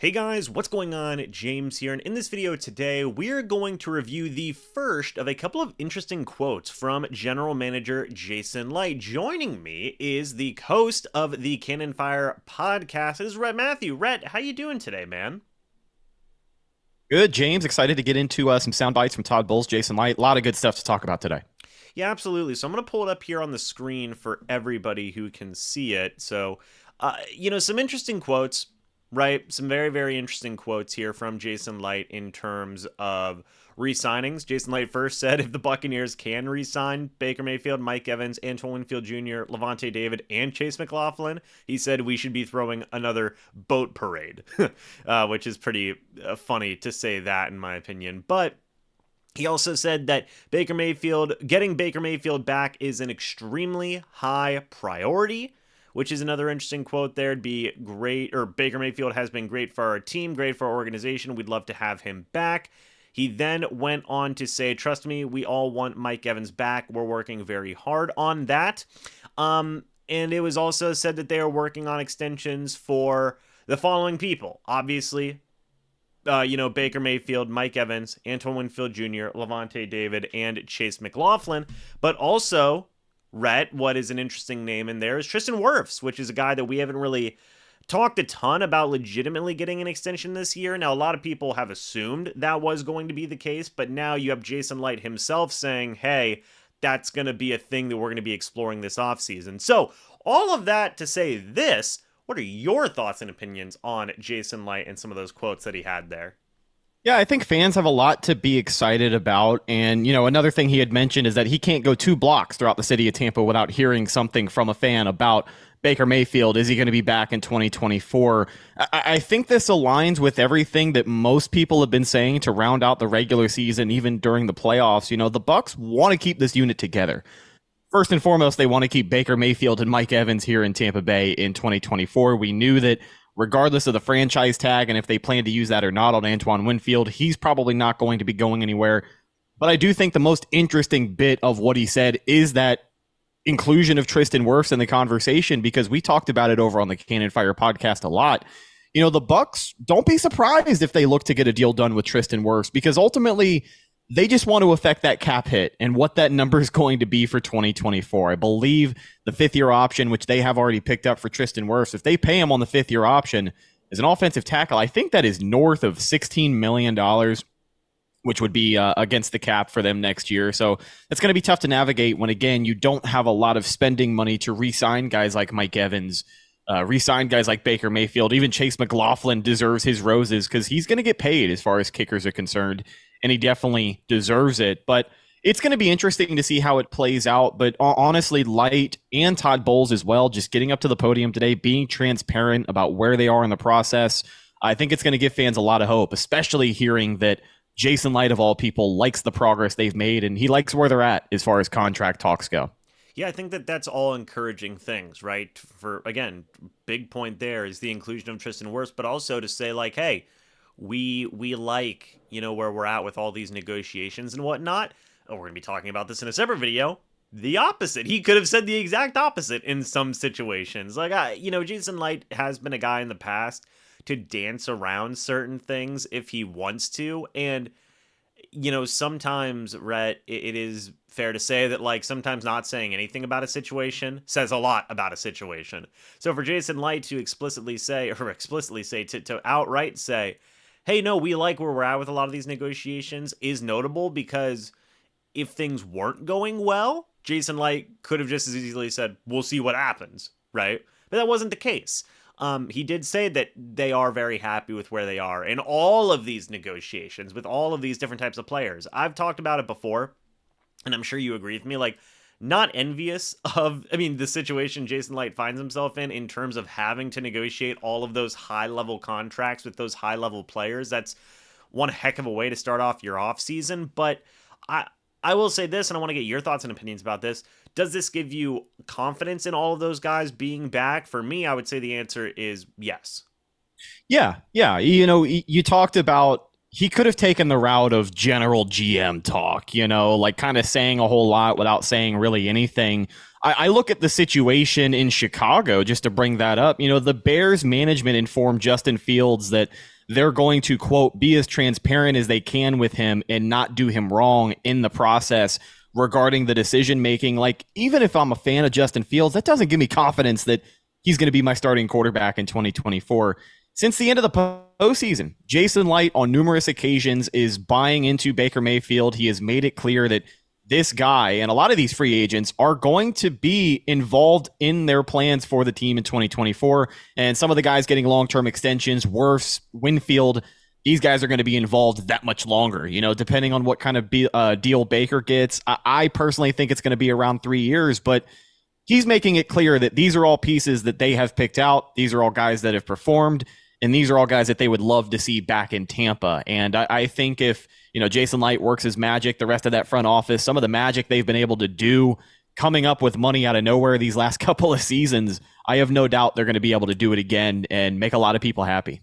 Hey guys, what's going on? James here, and in this video today, we're going to review the first of a couple of interesting quotes from General Manager Jason Licht. Joining me is the host of the Cannon Fire podcast. This is Rhett Matthew. Rhett, how you doing today, man? Good, James. Excited to get into some sound bites from Todd Bowles, Jason Licht. A lot of good stuff to talk about today. Yeah, absolutely. So I'm going to pull it up here on the screen for everybody who can see it. So, some interesting quotes, right? Some very, very interesting quotes here from Jason Licht in terms of re-signings. Jason Licht first said if the Buccaneers can re-sign Baker Mayfield, Mike Evans, Antoine Winfield Jr., Levante David, and Chase McLaughlin, he said we should be throwing another boat parade, which is pretty funny to say that in my opinion. But he also said that getting Baker Mayfield back is an extremely high priority, which is another interesting quote there. It'd be great, or Baker Mayfield has been great for our team, great for our organization. We'd love to have him back. He then went on to say, trust me, we all want Mike Evans back. We're working very hard on that. And it was also said that they are working on extensions for the following people. Obviously, Baker Mayfield, Mike Evans, Antoine Winfield Jr., Levante David, and Chase McLaughlin. But also, Rhett, what is an interesting name in there is Tristan Wirfs, which is a guy that we haven't really talked a ton about legitimately getting an extension this year. Now, a lot of people have assumed that was going to be the case, but now you have Jason Licht himself saying, hey, that's going to be a thing that we're going to be exploring this offseason. So, all of that to say this, what are your thoughts and opinions on Jason Licht and some of those quotes that he had there? Yeah, I think fans have a lot to be excited about. And, another thing he had mentioned is that he can't go 2 blocks throughout the city of Tampa without hearing something from a fan about Baker Mayfield. Is he going to be back in 2024? I think this aligns with everything that most people have been saying to round out the regular season, even during the playoffs. The Bucs want to keep this unit together. First and foremost, they want to keep Baker Mayfield and Mike Evans here in Tampa Bay in 2024. We knew that regardless of the franchise tag and if they plan to use that or not on Antoine Winfield, he's probably not going to be going anywhere. But I do think the most interesting bit of what he said is that inclusion of Tristan Wirfs in the conversation, because we talked about it over on the Cannon Fire podcast a lot. The Bucs, don't be surprised if they look to get a deal done with Tristan Wirfs, because ultimately they just want to affect that cap hit and what that number is going to be for 2024. I believe the 5th-year option, which they have already picked up for Tristan Wirfs, if they pay him on the 5th-year option as an offensive tackle, I think that is north of $16 million, which would be against the cap for them next year. So that's going to be tough to navigate when, again, you don't have a lot of spending money to re-sign guys like Mike Evans, re-sign guys like Baker Mayfield. Even Chase McLaughlin deserves his roses because he's going to get paid as far as kickers are concerned, and he definitely deserves it. But it's going to be interesting to see how it plays out. But honestly, Light and Todd Bowles as well, just getting up to the podium today, being transparent about where they are in the process, I think it's going to give fans a lot of hope, especially hearing that Jason Licht, of all people, likes the progress they've made, and he likes where they're at as far as contract talks go. Yeah, I think that that's all encouraging things, right? For, again, big point there is the inclusion of Tristan Wirfs, but also to say, like, hey, we like, where we're at with all these negotiations and whatnot. Oh, we're going to be talking about this in a separate video. The opposite. He could have said the exact opposite in some situations. Like, Jason Licht has been a guy in the past to dance around certain things if he wants to. And, sometimes, Rhett, it is fair to say that, like, sometimes not saying anything about a situation says a lot about a situation. So for Jason Licht to explicitly say, to outright say, hey, no, we like where we're at with a lot of these negotiations is notable, because if things weren't going well, Jason Licht could have just as easily said, we'll see what happens, right? But that wasn't the case. He did say that they are very happy with where they are in all of these negotiations with all of these different types of players. I've talked about it before, and I'm sure you agree with me, like, not envious of, the situation Jason Licht finds himself in terms of having to negotiate all of those high-level contracts with those high-level players. That's one heck of a way to start off your offseason. But I will say this, and I want to get your thoughts and opinions about this. Does this give you confidence in all of those guys being back? For me, I would say the answer is yes. Yeah. You talked about he could have taken the route of general GM talk, like kind of saying a whole lot without saying really anything. I look at the situation in Chicago, just to bring that up. The Bears management informed Justin Fields that they're going to, quote, be as transparent as they can with him and not do him wrong in the process regarding the decision making. Like, even if I'm a fan of Justin Fields, that doesn't give me confidence that he's going to be my starting quarterback in 2024. Since the end of the postseason, Jason Light on numerous occasions is buying into Baker Mayfield. He has made it clear that this guy and a lot of these free agents are going to be involved in their plans for the team in 2024. And some of the guys getting long-term extensions, Wirfs, Winfield, these guys are going to be involved that much longer, depending on what kind of deal Baker gets. I personally think it's going to be around 3 years, but he's making it clear that these are all pieces that they have picked out. These are all guys that have performed, and these are all guys that they would love to see back in Tampa. And I think if Jason Light works his magic, the rest of that front office, some of the magic they've been able to do coming up with money out of nowhere these last couple of seasons, I have no doubt they're going to be able to do it again and make a lot of people happy.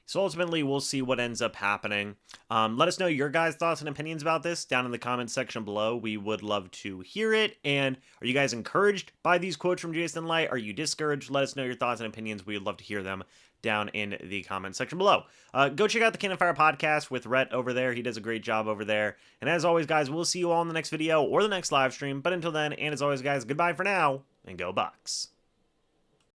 So ultimately, we'll see what ends up happening. Let us know your guys' thoughts and opinions about this down in the comments section below. We would love to hear it. And are you guys encouraged by these quotes from Jason Light? Are you discouraged? Let us know your thoughts and opinions. We would love to hear them down in the comments section below. Go check out the Cannon Fire podcast with Rhett over there. He does a great job over there. And as always, guys, we'll see you all in the next video or the next live stream. But until then, and as always, guys, goodbye for now, and go Bucs.